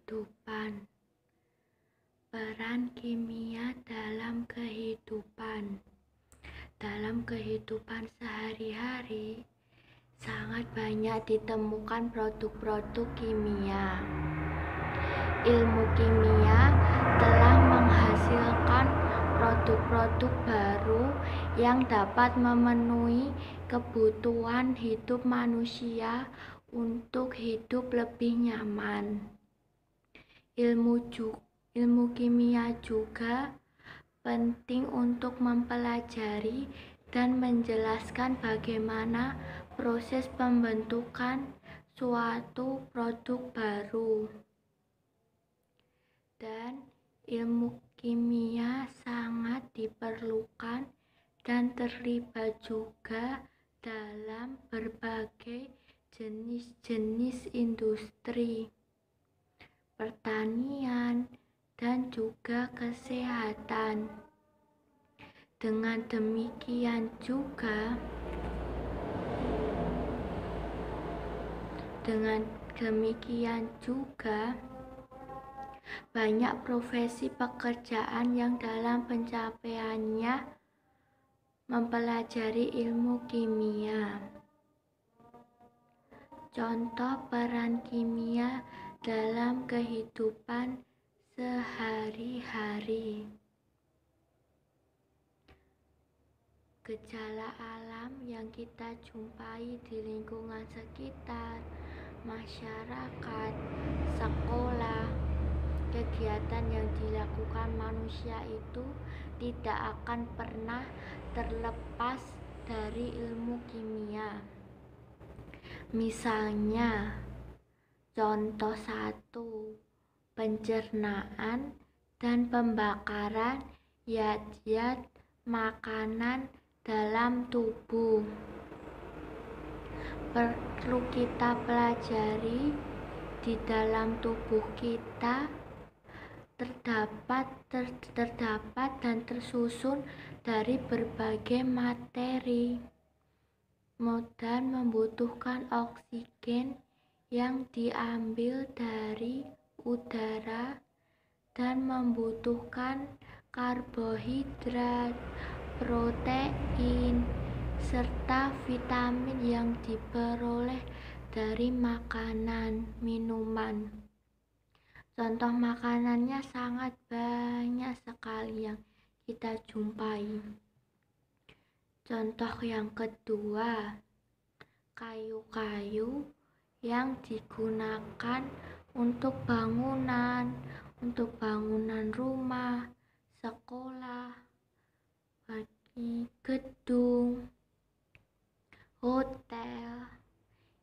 kehidupan. Peran kimia dalam kehidupan. Dalam kehidupan sehari-hari, sangat banyak ditemukan produk-produk kimia. Ilmu kimia telah menghasilkan produk-produk baru yang dapat memenuhi kebutuhan hidup manusia untuk hidup lebih nyaman. Ilmu kimia juga penting untuk mempelajari dan menjelaskan bagaimana proses pembentukan suatu produk baru. Dan ilmu kimia sangat diperlukan dan terlibat juga dalam berbagai jenis-jenis industri, pertanian, dan juga kesehatan. Dengan demikian juga banyak profesi pekerjaan yang dalam pencapaiannya mempelajari ilmu kimia. Contoh peran kimia dalam kehidupan sehari-hari. Gejala alam yang kita jumpai di lingkungan sekitar, masyarakat, sekolah, kegiatan yang dilakukan manusia itu tidak akan pernah terlepas dari ilmu kimia. Misalnya, contoh 1, pencernaan dan pembakaran zat-zat makanan dalam tubuh. Perlu kita pelajari di dalam tubuh kita terdapat dan tersusun dari berbagai materi dan membutuhkan oksigen yang diambil dari udara dan membutuhkan karbohidrat, protein, serta vitamin yang diperoleh dari makanan, minuman. Contoh makanannya sangat banyak sekali yang kita jumpai. Contoh yang kedua, kayu-kayu yang digunakan untuk bangunan rumah, sekolah, bagi gedung, hotel,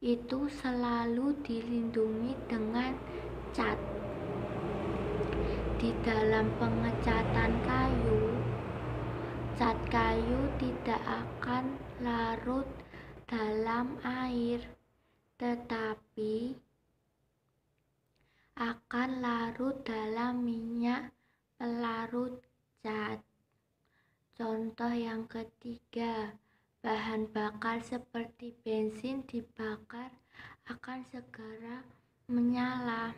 itu selalu dilindungi dengan cat. Di dalam pengecatan kayu, cat kayu tidak akan larut dalam air, tetapi akan larut dalam minyak pelarut cat. Contoh yang ketiga, bahan bakar seperti bensin dibakar akan segera menyala.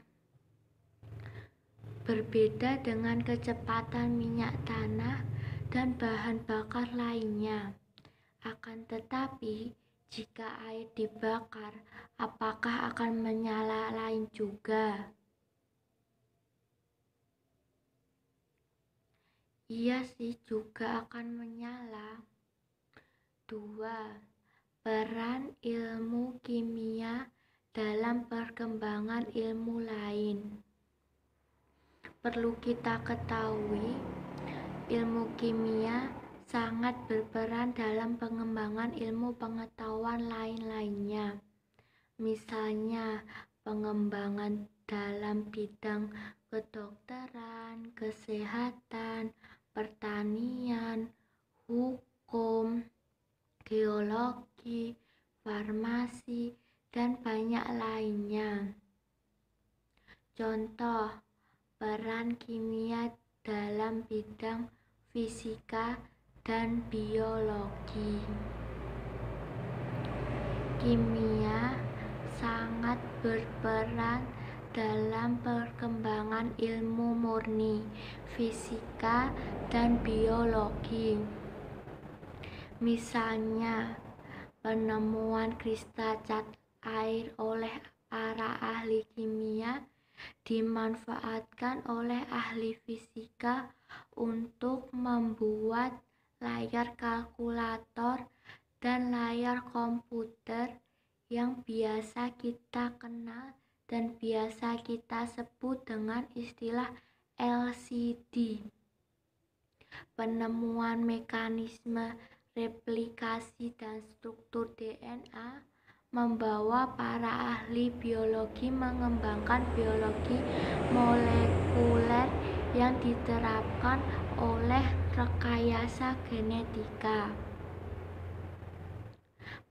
Berbeda dengan kecepatan minyak tanah dan bahan bakar lainnya. Akan tetapi, jika air dibakar, apakah akan menyala lain juga? Iya sih, juga akan menyala. 2. Peran ilmu kimia dalam perkembangan ilmu lain. Perlu kita ketahui, ilmu kimia sangat berperan dalam pengembangan ilmu pengetahuan lain-lainnya. Misalnya, pengembangan dalam bidang kedokteran, kesehatan, pertanian, hukum, geologi, farmasi, dan banyak lainnya. Contoh, peran kimia dalam bidang fisika dan biologi. Kimia sangat berperan dalam perkembangan ilmu murni, fisika, dan biologi. Misalnya, penemuan kristal cat air oleh para ahli kimia dimanfaatkan oleh ahli fisika untuk membuat layar kalkulator dan layar komputer yang biasa kita kenal dan biasa kita sebut dengan istilah LCD. Penemuan mekanisme replikasi dan struktur DNA membawa para ahli biologi mengembangkan biologi molekuler yang diterapkan oleh rekayasa genetika.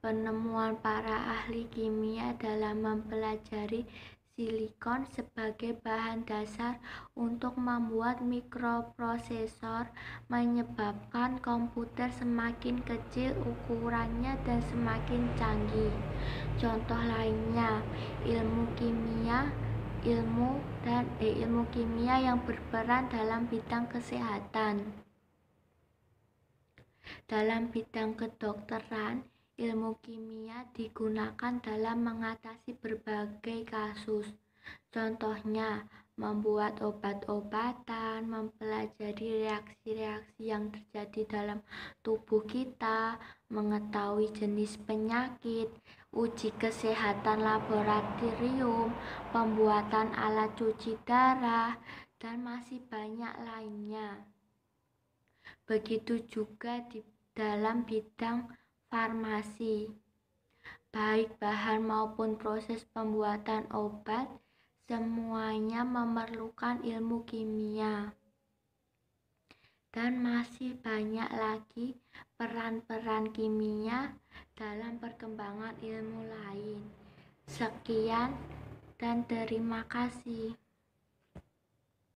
Penemuan para ahli kimia dalam mempelajari silikon sebagai bahan dasar untuk membuat mikroprosesor menyebabkan komputer semakin kecil ukurannya dan semakin canggih. Contoh lainnya, ilmu kimia yang berperan dalam bidang kesehatan. Dalam bidang kedokteran, ilmu kimia digunakan dalam mengatasi berbagai kasus. Contohnya, membuat obat-obatan, mempelajari reaksi-reaksi yang terjadi dalam tubuh kita, mengetahui jenis penyakit, uji kesehatan laboratorium, pembuatan alat cuci darah, dan masih banyak lainnya. Begitu juga di dalam bidang farmasi, baik bahan maupun proses pembuatan obat, semuanya memerlukan ilmu kimia. Dan masih banyak lagi peran-peran kimia dalam perkembangan ilmu lain. Sekian dan terima kasih.